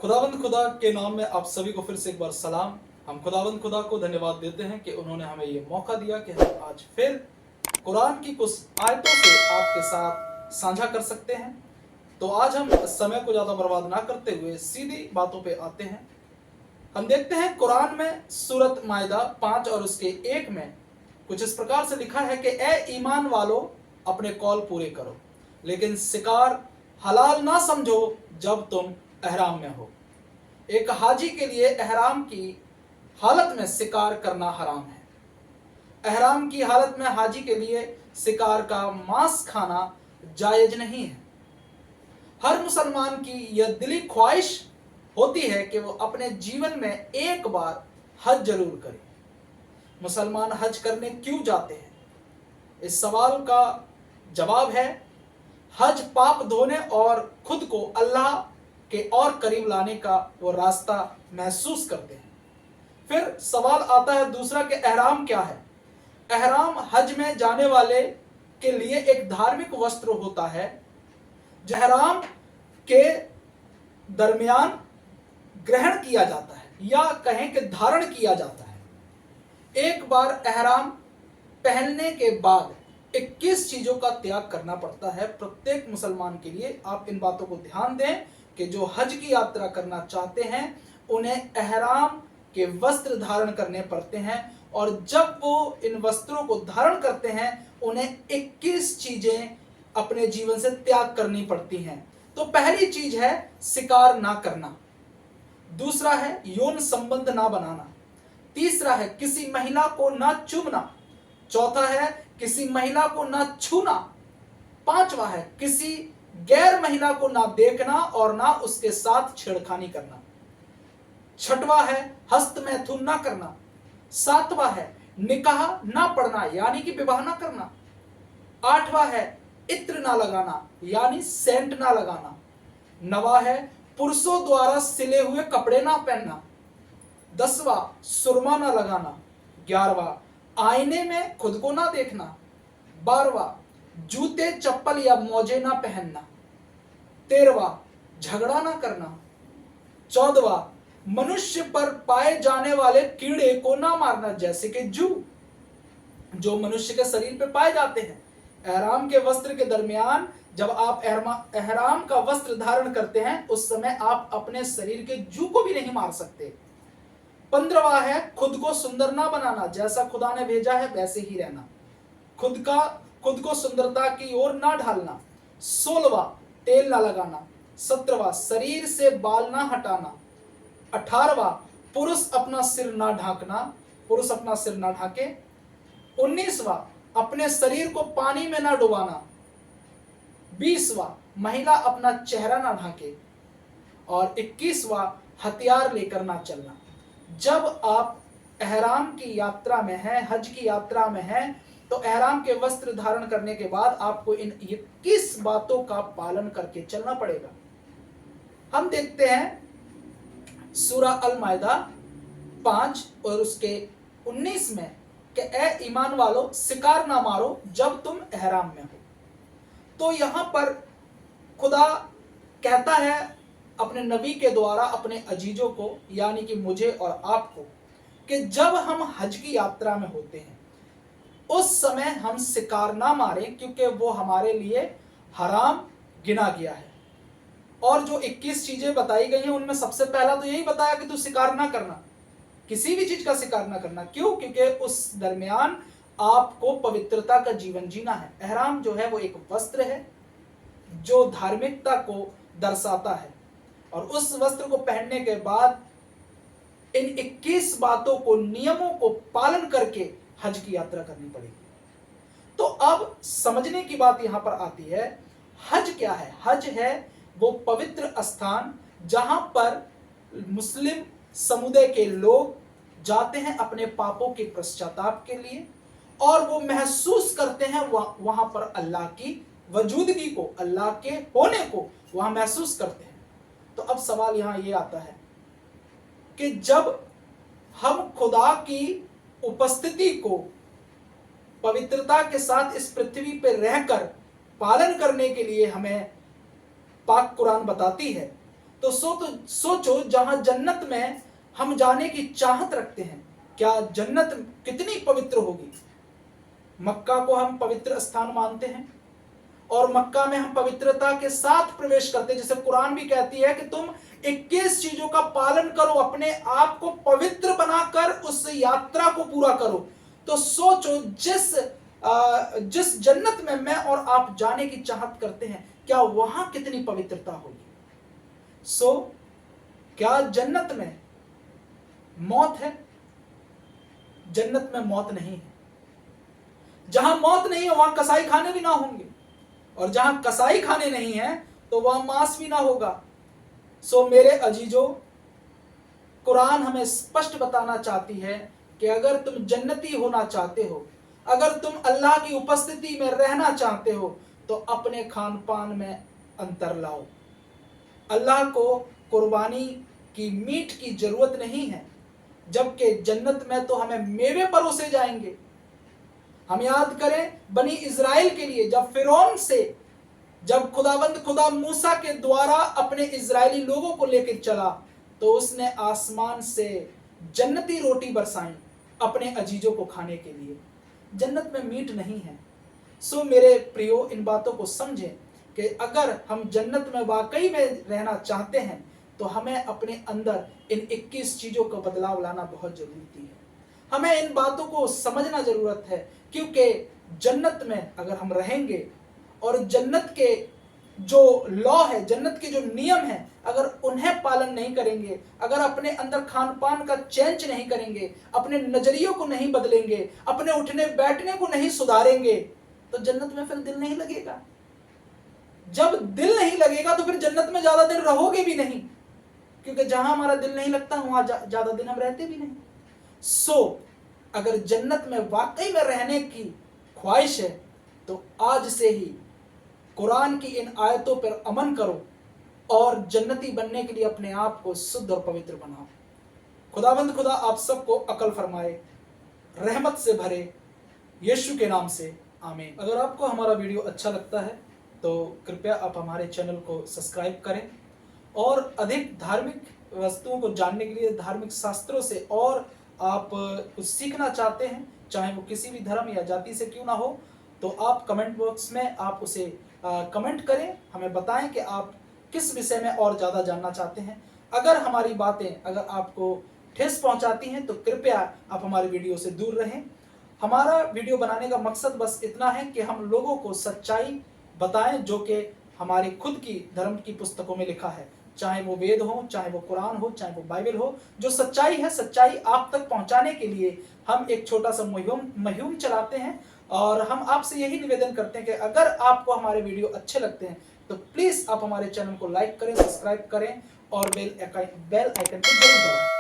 खुदावंद खुदा के नाम में आप सभी को फिर से एक बार सलाम। हम खुदावंद खुदा को धन्यवाद देते हैं कि उन्होंने हमें ये मौका दिया कि हम आज फिर कुरान की कुछ आयतों से आपके साथ साझा कर सकते हैं। तो आज हम समय को ज़्यादा बर्बाद ना करते हुए सीधी बातों पे आते हैं। हम देखते हैं कुरान में सूरत मायदा 5 और उसके 1 में कुछ इस प्रकार से लिखा है कि ए ईमान वालों, अपने कौल पूरे करो, लेकिन शिकार हलाल ना समझो जब तुम एहराम में हो। एक हाजी के लिए एहराम की हालत में शिकार करना हराम है। एहराम की हालत में हाजी के लिए शिकार का मांस खाना जायज नहीं है। हर मुसलमान की यह दिली ख्वाहिश होती है कि वो अपने जीवन में एक बार हज जरूर करे। मुसलमान हज करने क्यों जाते हैं? इस सवाल का जवाब है, हज पाप धोने और खुद को अल्लाह के और करीब लाने का वो रास्ता महसूस करते हैं। फिर सवाल आता है दूसरा कि एहराम क्या है? एहराम हज में जाने वाले के लिए एक धार्मिक वस्त्र होता है जो एहराम के दरमियान ग्रहण किया जाता है या कहें कि धारण किया जाता है। एक बार एहराम पहनने के बाद 21 चीजों का त्याग करना पड़ता है प्रत्येक मुसलमान के लिए। आप इन बातों को ध्यान दें कि जो हज की यात्रा करना चाहते हैं उन्हें एहराम के वस्त्र धारण करने पड़ते हैं, और जब वो इन वस्त्रों को धारण करते हैं उन्हें 21 चीजें अपने जीवन से त्याग करनी पड़ती हैं। तो पहली चीज है शिकार ना करना, दूसरा है यौन संबंध ना बनाना, तीसरा है किसी महिला को ना चूमना, चौथा है किसी महिला को ना छूना, पांचवा है किसी गैर महिला को ना देखना और ना उसके साथ छेड़खानी करना, छठवां है हस्त मैथुन ना करना, सातवां है निकाह ना पढ़ना यानी कि विवाह ना करना, आठवां है इत्र ना लगाना यानी सेंट ना लगाना, नवा है पुरुषों द्वारा सिले हुए कपड़े ना पहनना, 10वां सुरमा ना लगाना, 11वां आईने में खुद को ना देखना, 12वां जूते चप्पल या मोजे ना पहनना, 13वां झगड़ा ना करना, 14वां मनुष्य पर पाए जाने वाले कीड़े को ना मारना जैसे कि जू जो मनुष्य के शरीर पे पाए जाते हैं। एहराम के वस्त्र के दरमियान जब आप एहराम का वस्त्र धारण करते हैं उस समय आप अपने शरीर के जू को भी नहीं मार सकते। 15वां है खुद को सुंदर ना बनाना, जैसा खुदा ने भेजा है वैसे ही रहना, खुद को सुंदरता की ओर ना ढालना। 16वां तेल ना लगाना। 17वां शरीर से बाल ना हटाना। 18वां पुरुष अपना सिर ना ढाके। 19वां अपने शरीर को पानी में ना डुबाना। 20वां महिला अपना चेहरा ना ढाके। और 21वां हथियार लेकर ना चलना। जब आप एहराम की यात्रा में हैं, हज की यात्रा में हैं, तो एहराम के वस्त्र धारण करने के बाद आपको इन 21 बातों का पालन करके चलना पड़ेगा। हम देखते हैं सूरा अल मायदा 5 और उसके 19 में कि ए ईमान वालों, शिकार ना मारो जब तुम एहराम में हो। तो यहां पर खुदा कहता है अपने नबी के द्वारा अपने अजीजों को यानी कि मुझे और आपको कि जब हम हज की यात्रा में होते हैं उस समय हम शिकार ना मारें, क्योंकि वो हमारे लिए हराम गिना गया है। और जो 21 चीजें बताई गई हैं उनमें सबसे पहला तो यही बताया कि तू शिकार ना करना, किसी भी चीज का शिकार ना करना। क्यों? क्योंकि उस दरमियान आपको पवित्रता का जीवन जीना है। एहराम जो है वो एक वस्त्र है जो धार्मिकता को दर्शाता है, और उस वस्त्र को पहनने के बाद इन 21 बातों को, नियमों को पालन करके हज की यात्रा करनी पड़ेगी। तो अब समझने की बात यहां पर आती है, हज क्या है? हज है वो पवित्र स्थान जहां पर मुस्लिम समुदाय के लोग जाते हैं अपने पापों के पश्चाताप के लिए, और वो महसूस करते हैं वहां पर अल्लाह की वजूदगी को, अल्लाह के होने को वहां महसूस करते हैं। तो अब सवाल यहां ये आता है कि जब हम खुदा की उपस्थिति को पवित्रता के साथ इस पृथ्वी पर रहकर पालन करने के लिए हमें पाक कुरान बताती है, तो सोचो जहां जन्नत में हम जाने की चाहत रखते हैं, क्या जन्नत कितनी पवित्र होगी। मक्का को हम पवित्र स्थान मानते हैं और मक्का में हम पवित्रता के साथ प्रवेश करते हैं, जैसे कुरान भी कहती है कि तुम 21 चीजों का पालन करो, अपने आप को पवित्र बनाकर उस यात्रा को पूरा करो। तो सोचो जिस जन्नत में मैं और आप जाने की चाहत करते हैं, क्या वहां कितनी पवित्रता होगी। क्या जन्नत में मौत है? जन्नत में मौत नहीं है। जहां मौत नहीं है वहां कसाई खाने भी ना होंगे, और जहां कसाई खाने नहीं है तो वहां मांस भी ना होगा। मेरे अजीजों, कुरान हमें स्पष्ट बताना चाहती है कि अगर तुम जन्नती होना चाहते हो, अगर तुम अल्लाह की उपस्थिति में रहना चाहते हो, तो अपने खान पान में अंतर लाओ। अल्लाह को कुर्बानी की मीट की जरूरत नहीं है, जबकि जन्नत में तो हमें मेवे परोसे जाएंगे। हम याद करें बनी इज़राइल के लिए, जब फिरौन से जब खुदा मूसा के द्वारा अपने इज़राइली लोगों को लेकर चला, तो उसने आसमान से जन्नती रोटी बरसाई अपने अजीजों को खाने के लिए। जन्नत में मीट नहीं है। मेरे प्रियो, इन बातों को समझें कि अगर हम जन्नत में वाकई में रहना चाहते हैं तो हमें अपने अंदर इन 21 चीजों का बदलाव लाना बहुत जरूरी है। हमें इन बातों को समझना जरूरत है, क्योंकि जन्नत में अगर हम रहेंगे और जन्नत के जो लॉ है, जन्नत के जो नियम है, अगर उन्हें पालन नहीं करेंगे, अगर अपने अंदर खान पान का चेंज नहीं करेंगे, अपने नजरियों को नहीं बदलेंगे, अपने उठने बैठने को नहीं सुधारेंगे, तो जन्नत में फिर दिल नहीं लगेगा। जब दिल नहीं लगेगा तो फिर जन्नत में ज्यादा दिन रहोगे भी नहीं, क्योंकि जहां हमारा दिल नहीं लगता वहां ज्यादा दिन हम रहते भी नहीं। अगर जन्नत में वाकई में रहने की ख्वाहिश है तो आज से ही कुरान की इन आयतों पर अमल करो और जन्नती बनने के लिए अपने आप को शुद्ध और पवित्र बनाओ। खुदावंद खुदा आप सबको अकल फरमाए, रहमत से भरे, यीशु के नाम से आमीन। अगर आपको हमारा वीडियो अच्छा लगता है तो कृपया आप हमारे चैनल को सब्सक्राइब करें, और अधिक धार्मिक वस्तुओं को जानने के लिए, धार्मिक शास्त्रों से और आप कुछ सीखना चाहते हैं, चाहे वो किसी भी धर्म या जाति से क्यों ना हो, तो आप कमेंट बॉक्स में आप उसे कमेंट करें, हमें बताएं कि आप किस विषय में और ज़्यादा जानना चाहते हैं। अगर हमारी बातें अगर आपको ठेस पहुंचाती हैं तो कृपया आप हमारे वीडियो से दूर रहें। हमारा वीडियो बनाने का मकसद बस इतना है कि हम लोगों को सच्चाई बताएं, जो कि हमारी खुद की धर्म की पुस्तकों में लिखा है, चाहे वो वेद हो, चाहे वो कुरान हो, चाहे वो बाइबल हो। जो सच्चाई है, सच्चाई आप तक पहुंचाने के लिए हम एक छोटा सा मुहिम चलाते हैं, और हम आपसे यही निवेदन करते हैं कि अगर आपको हमारे वीडियो अच्छे लगते हैं तो प्लीज आप हमारे चैनल को लाइक करें, सब्सक्राइब करें और बेल आइकन को जरूर दबाएं।